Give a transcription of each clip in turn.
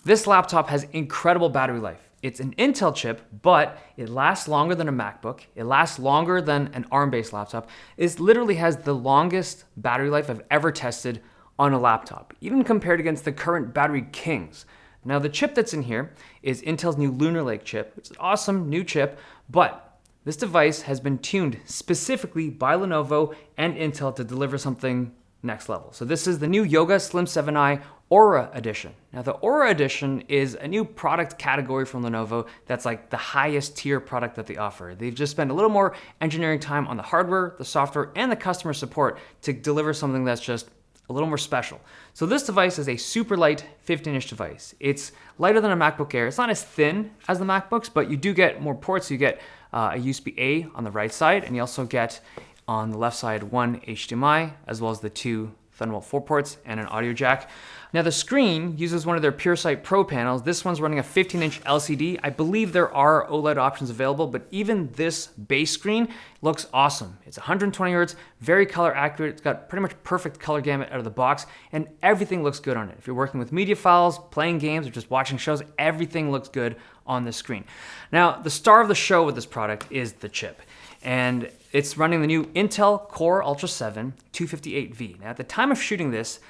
This laptop has incredible battery life. It's an Intel chip, but it lasts longer than a MacBook. It lasts longer than an ARM-based laptop. It literally has the longest battery life I've ever tested on a laptop, even compared against the current battery kings. Now, the chip that's in here is Intel's new Lunar Lake chip. It's an awesome new chip, but this device has been tuned specifically by Lenovo and Intel to deliver something next level. So this is the new Yoga Slim 7i Aura Edition. Now, the Aura Edition is a new product category from Lenovo that's like the highest tier product that they offer. They've just spent a little more engineering time on the hardware, the software, and the customer support to deliver something that's just a little more special. So this device is a super light 15-inch device. It's lighter than a MacBook Air. It's not as thin as the MacBooks, but you do get more ports. You get a USB-A on the right side, and you also get on the left side one HDMI, as well as the two Thunderbolt 4 ports and an audio jack. Now, the screen uses one of their PureSight Pro panels. This one's running a 15-inch LCD. I believe there are OLED options available, but even this base screen looks awesome. It's 120 Hz, very color accurate. It's got pretty much perfect color gamut out of the box, and everything looks good on it. If you're working with media files, playing games, or just watching shows, everything looks good on the screen. Now, the star of the show with this product is the chip, and it's running the new Intel Core Ultra 7 258V. Now, at the time of shooting this,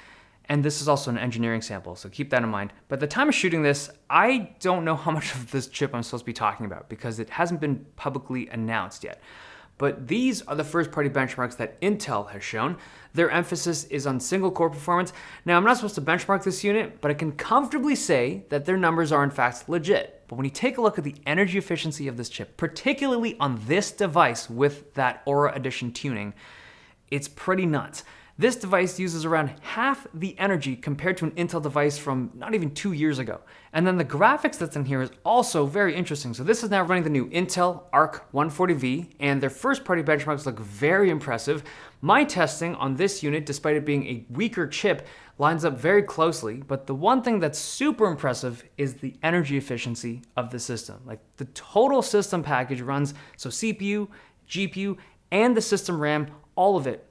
and this is also an engineering sample, so keep that in mind. But at the time of shooting this, I don't know how much of this chip I'm supposed to be talking about because it hasn't been publicly announced yet. But these are the first-party benchmarks that Intel has shown. Their emphasis is on single-core performance. Now, I'm not supposed to benchmark this unit, but I can comfortably say that their numbers are in fact legit. But when you take a look at the energy efficiency of this chip, particularly on this device with that Aura Edition tuning, it's pretty nuts. This device uses around half the energy compared to an Intel device from not even 2 years ago. And then the graphics that's in here is also very interesting. So this is now running the new Intel Arc 140V, and their first-party benchmarks look very impressive. My testing on this unit, despite it being a weaker chip, lines up very closely, but the one thing that's super impressive is the energy efficiency of the system. Like, the total system package runs, so CPU, GPU, and the system RAM, all of it,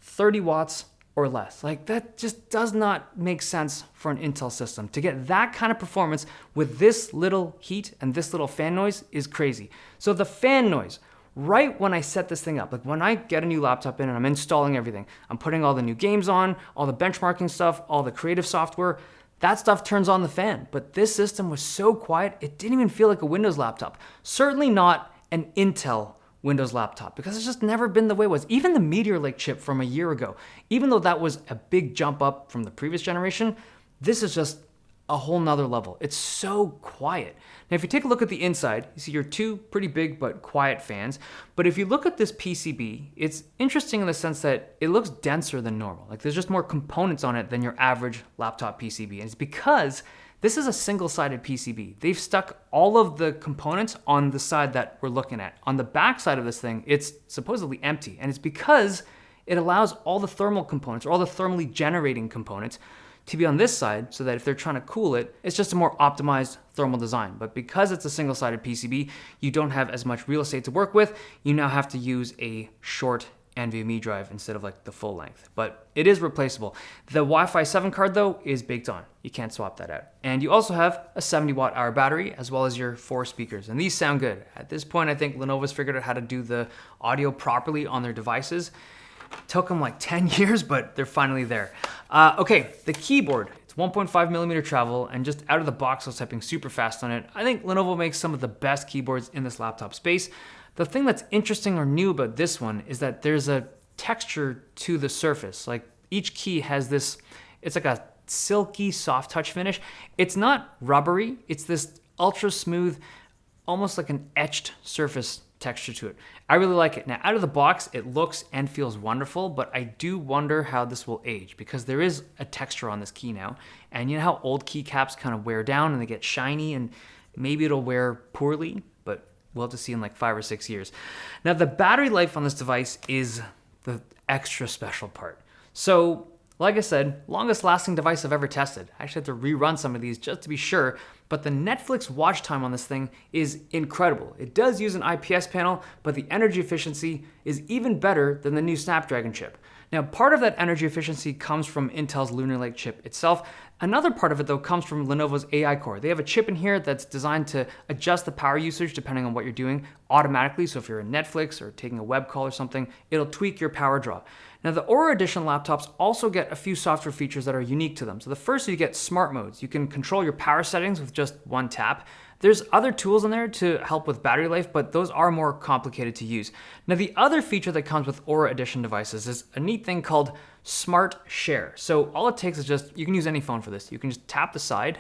30 watts or less. Like, that just does not make sense for an Intel system. To get that kind of performance with this little heat and this little fan noise is crazy. So the fan noise, right when I set this thing up, like when I get a new laptop in and I'm installing everything, I'm putting all the new games on, all the benchmarking stuff, all the creative software, that stuff turns on the fan. But this system was so quiet, it didn't even feel like a Windows laptop. Certainly not an Intel Windows laptop, because it's just never been the way it was. Even the Meteor Lake chip from a year ago, even though that was a big jump up from the previous generation, this is just a whole nother level. It's so quiet. Now, if you take a look at the inside, you see your two pretty big but quiet fans. But if you look at this PCB, it's interesting in the sense that it looks denser than normal. Like, there's just more components on it than your average laptop PCB. And it's because this is a single-sided PCB. They've stuck all of the components on the side that we're looking at. On the back side of this thing, it's supposedly empty. And it's because it allows all the thermal components, or all the thermally generating components, to be on this side, so that if they're trying to cool it, it's just a more optimized thermal design. But because it's a single-sided PCB, you don't have as much real estate to work with. You now have to use a short NVMe drive instead of like the full length, but it is replaceable. The Wi-Fi 7 card though is baked on. You can't swap that out. And you also have a 70 watt-hour battery as well as your 4 speakers, and these sound good. At this point, I think Lenovo's figured out how to do the audio properly on their devices. It took them like 10 years, but they're finally there. Okay, the keyboard. It's 1.5 millimeter travel, and just out of the box I was typing super fast on it. I think Lenovo makes some of the best keyboards in this laptop space. The thing that's interesting or new about this one is that there's a texture to the surface. Like, each key has this, it's like a silky soft touch finish. It's not rubbery, it's this ultra smooth, almost like an etched surface texture to it. I really like it. Now, out of the box, it looks and feels wonderful, but I do wonder how this will age, because there is a texture on this key now. And you know how old keycaps kind of wear down and they get shiny, and maybe it'll wear poorly, but we'll have to see in like 5 or 6 years. Now, the battery life on this device is the extra special part. So, like I said, longest lasting device I've ever tested. I actually had to rerun some of these just to be sure, but the Netflix watch time on this thing is incredible. It does use an IPS panel, but the energy efficiency is even better than the new Snapdragon chip. Now, part of that energy efficiency comes from Intel's Lunar Lake chip itself. Another part of it, though, comes from Lenovo's AI core. They have a chip in here that's designed to adjust the power usage depending on what you're doing automatically. So if you're in Netflix or taking a web call or something, it'll tweak your power draw. Now, the Aura Edition laptops also get a few software features that are unique to them. So the first, you get smart modes. You can control your power settings with just one tap. There's other tools in there to help with battery life, but those are more complicated to use. Now, the other feature that comes with Aura Edition devices is a neat thing called Smart Share. So all it takes is just, you can use any phone for this. You can just tap the side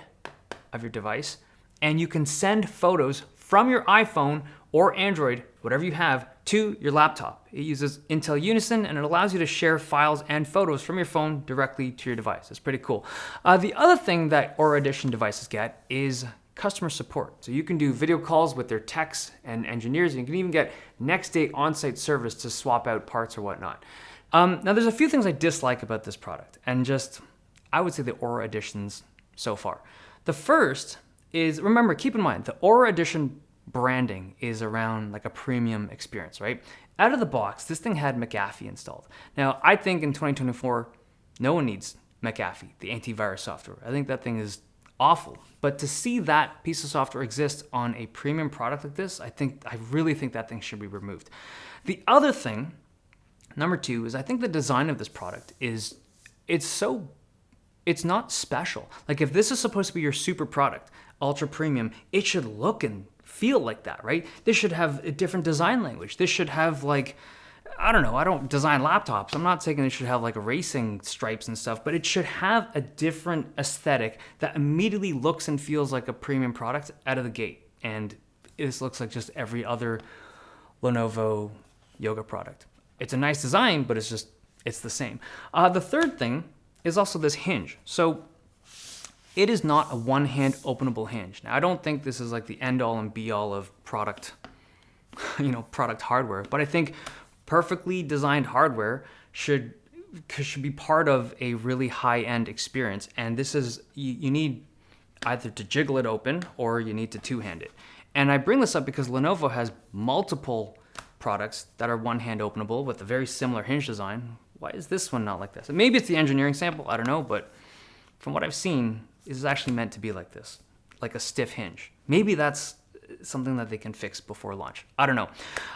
of your device and you can send photos from your iPhone or Android, whatever you have, to your laptop. It uses Intel Unison and it allows you to share files and photos from your phone directly to your device. It's pretty cool. The other thing that Aura Edition devices get is customer support. So you can do video calls with their techs and engineers, and you can even get next day on-site service to swap out parts or whatnot. Now there's a few things I dislike about this product, and just, I would say the Aura Editions so far. The first is, remember, keep in mind, the Aura Edition branding is around like a premium experience, right? Out of the box, this thing had McAfee installed. Now, I think in 2024, no one needs McAfee, the antivirus software. I think that thing is awful. But to see that piece of software exist on a premium product like this, I really think that thing should be removed. The other thing, number two, is I think the design of this product is, it's not special. Like if this is supposed to be your super product, ultra premium, it should look and feel like that, right? This should have a different design language. This should have like, I don't know, I don't design laptops. I'm not saying it should have like racing stripes and stuff, but it should have a different aesthetic that immediately looks and feels like a premium product out of the gate. And this looks like just every other Lenovo Yoga product. It's a nice design, but it's the same. The third thing is also this hinge. So it is not a one-hand openable hinge. Now, I don't think this is like the end-all and be-all of product, product hardware, but I think perfectly designed hardware should be part of a really high-end experience. And this is, you need either to jiggle it open or you need to two-hand it. And I bring this up because Lenovo has multiple products that are one-hand openable with a very similar hinge design. Why is this one not like this? And maybe it's the engineering sample, I don't know, but from what I've seen, this is actually meant to be like this, like a stiff hinge. Maybe that's something that they can fix before launch. I don't know.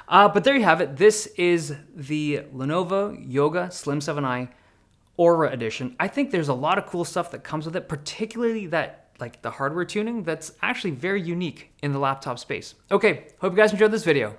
But there you have it. This is the Lenovo Yoga Slim 7i Aura Edition. I think there's a lot of cool stuff that comes with it, particularly that like the hardware tuning that's actually very unique in the laptop space. Okay, hope you guys enjoyed this video.